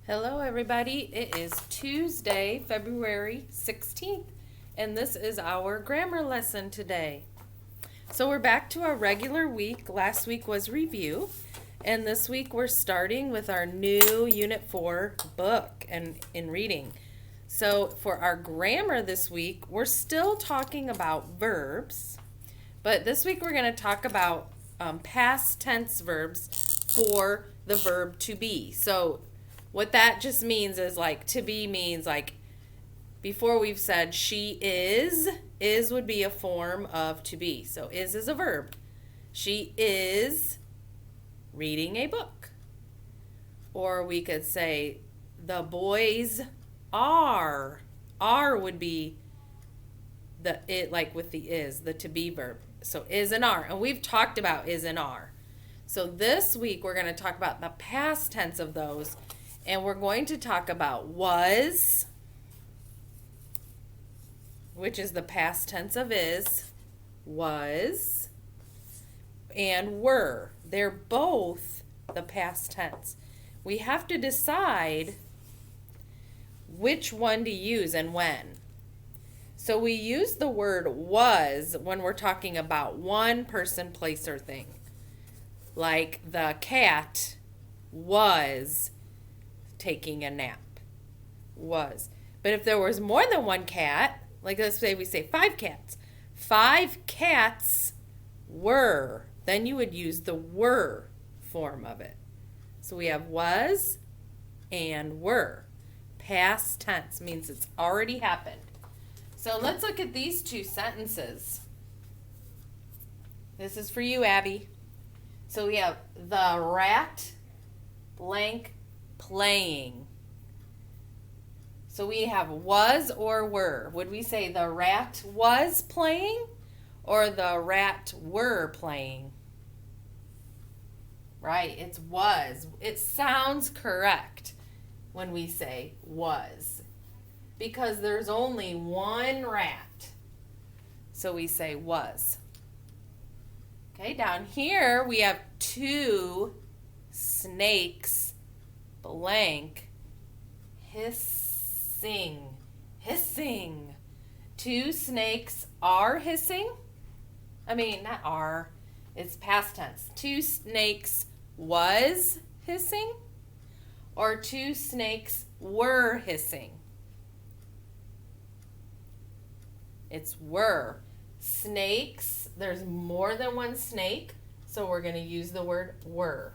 Hello, everybody. It is Tuesday, February 16th, and this is our grammar lesson today. So we're back to our regular week. Last week was review, and this week we're starting with our new Unit 4 book and in reading. So for our grammar this week, we're still talking about verbs, but this week we're going to talk about past tense verbs for the verb to be. So what that just means is to be means before we've said she is would be a form of to be. So is a verb. She is reading a book. Or we could say the boys are. Are would be the it with the is, the to be verb. So is and are. And we've talked about is and are. So this week we're going to talk about the past tense of those. And we're going to talk about was, which is the past tense of is, was, and were. They're both the past tense. We have to decide which one to use and when. So we use the word was when we're talking about one person, place, or thing. Like the cat was taking a nap. Was. But if there was more than one cat, like let's say we say 5 cats. 5 cats were. Then you would use the were form of it. So we have was and were. Past tense means it's already happened. So let's look at these 2 sentences. This is for you, Abby. So we have the rat blank playing. So we have was or were. Would we say the rat was playing or the rat were playing? Right, it's was. It sounds correct when we say was because there's only one rat. So we say was. Okay, down here we have 2 snakes blank hissing. 2 snakes are hissing. Not are. It's past tense. 2 snakes was hissing or 2 snakes were hissing. It's were. Snakes, there's more than one snake, so we're going to use the word were.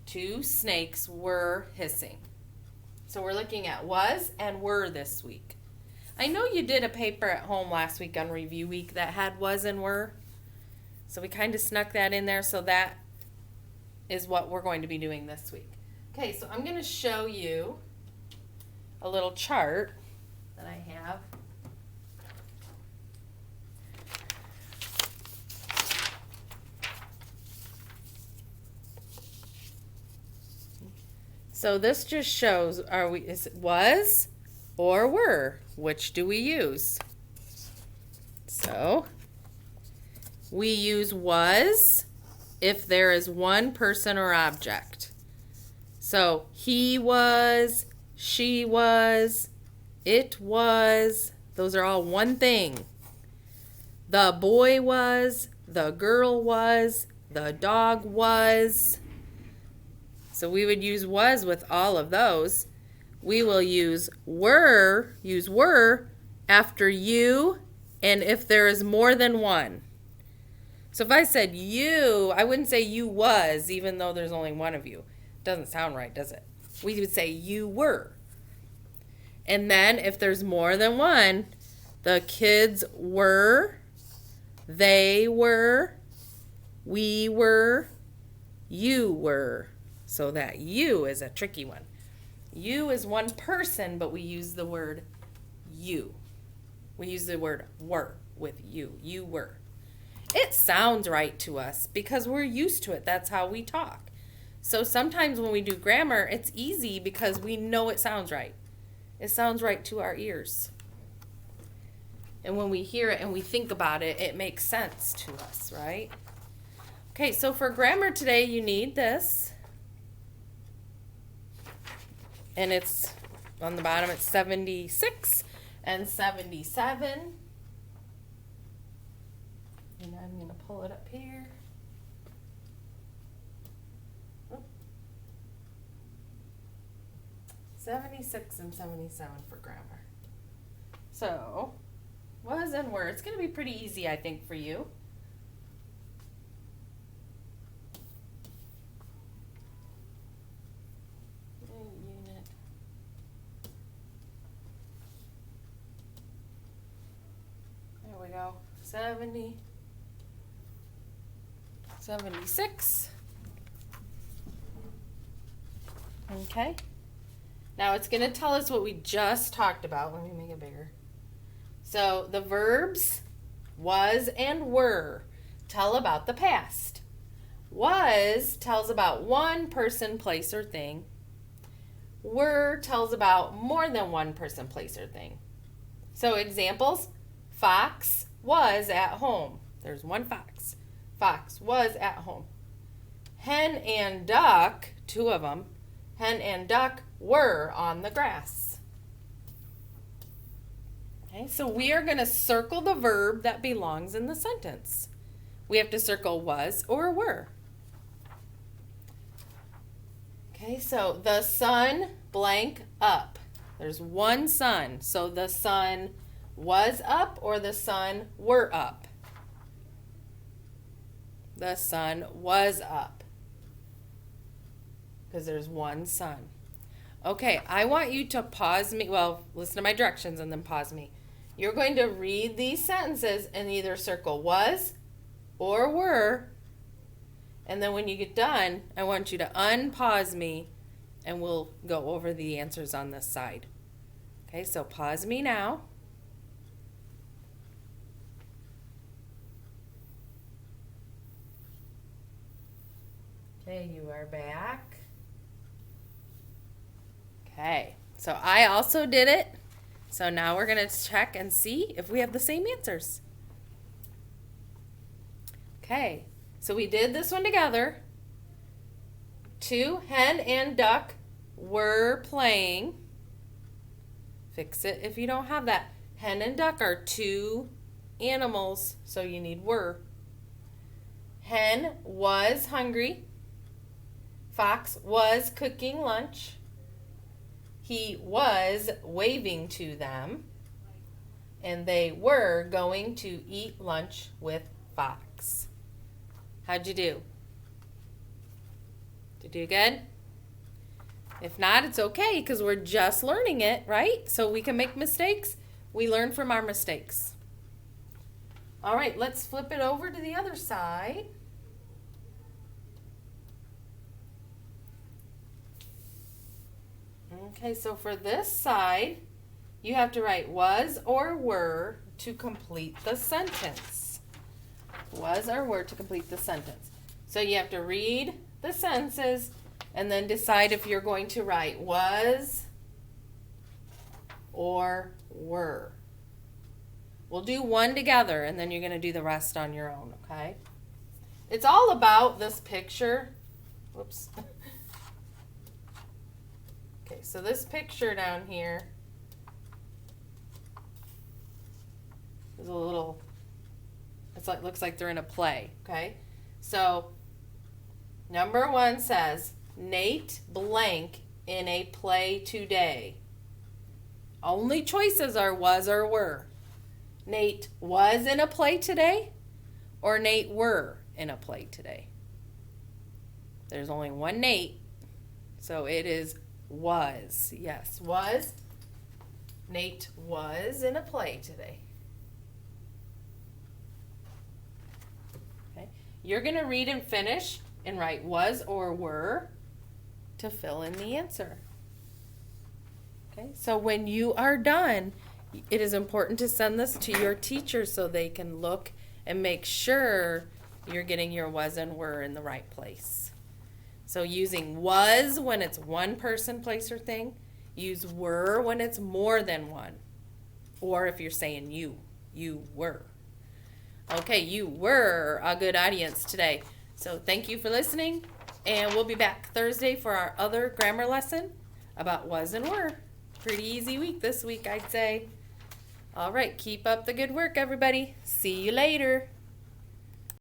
2 snakes were hissing. So we're looking at was and were this week. I know you did a paper at home last week on review week that had was and were. So we kind of snuck that in there. So that is what we're going to be doing this week. Okay, so I'm going to show you a little chart that I have. So this just shows, is it was or were? Which do we use? So we use was if there is one person or object. So he was, she was, it was, those are all one thing. The boy was, the girl was, the dog was. So we would use was with all of those. We will use were after you and if there is more than one. So if I said you, I wouldn't say you was even though there's only one of you. Doesn't sound right, does it? We would say you were. And then if there's more than one, the kids were, they were, we were, you were. So that you is a tricky one. You is one person, but we use the word you. We use the word were with you. You were. It sounds right to us because we're used to it. That's how we talk. So sometimes when we do grammar, it's easy because we know it sounds right. It sounds right to our ears. And when we hear it and we think about it, it makes sense to us, right? Okay, so for grammar today, you need this. And it's on the bottom, it's 76 and 77. And I'm going to pull it up here. 76 and 77 for grammar. So, was and were. It's going to be pretty easy, I think, for you. Unit. There we go. 70. 76. Okay. Now it's going to tell us what we just talked about. Let me make it bigger. So the verbs was and were tell about the past. Was tells about one person, place, or thing. Were tells about more than one person, place, or thing. So examples, Fox was at home. There's one fox. Fox was at home. Hen and duck, two of them, hen and duck were on the grass. Okay, so we are going to circle the verb that belongs in the sentence. We have to circle was or were. Okay, so the sun blank up. There's one sun. So the sun was up or the sun were up? The sun was up. Because there's one sun. Okay, I want you to pause me. Well, listen to my directions and then pause me. You're going to read these sentences and either circle was or were. And then when you get done, I want you to unpause me and we'll go over the answers on this side. Okay, so pause me now. Okay, you are back. Okay, so I also did it. So now we're going to check and see if we have the same answers. Okay, so we did this one together. Two hen and duck were playing. Fix it if you don't have that. Hen and duck are two animals, so you need were. Hen was hungry. Fox was cooking lunch. He was waving to them. And they were going to eat lunch with Fox. How'd you do? Did you do good? If not, it's okay because we're just learning it, right? So we can make mistakes. We learn from our mistakes. All right, let's flip it over to the other side. Okay, so for this side, you have to write was or were to complete the sentence. Was or were to complete the sentence. So you have to read the sentences and then decide if you're going to write was or were. We'll do one together and then you're going to do the rest on your own, okay? It's all about this picture. Whoops. Okay, so this picture down here is a little, looks like they're in a play, okay? So number 1 says, Nate blank in a play today. Only choices are was or were. Nate was in a play today or Nate were in a play today. There's only one Nate, so it is was. Yes, was. Nate was in a play today. Okay. You're going to read and finish and write was or were to fill in the answer. Okay, so when you are done, it is important to send this to your teacher so they can look and make sure you're getting your was and were in the right place. So using was when it's one person, place, or thing. Use were when it's more than one. Or if you're saying you were. Okay, you were a good audience today. So thank you for listening. And we'll be back Thursday for our other grammar lesson. about was and were. Pretty easy week this week, I'd say. All right, keep up the good work, everybody. See you later.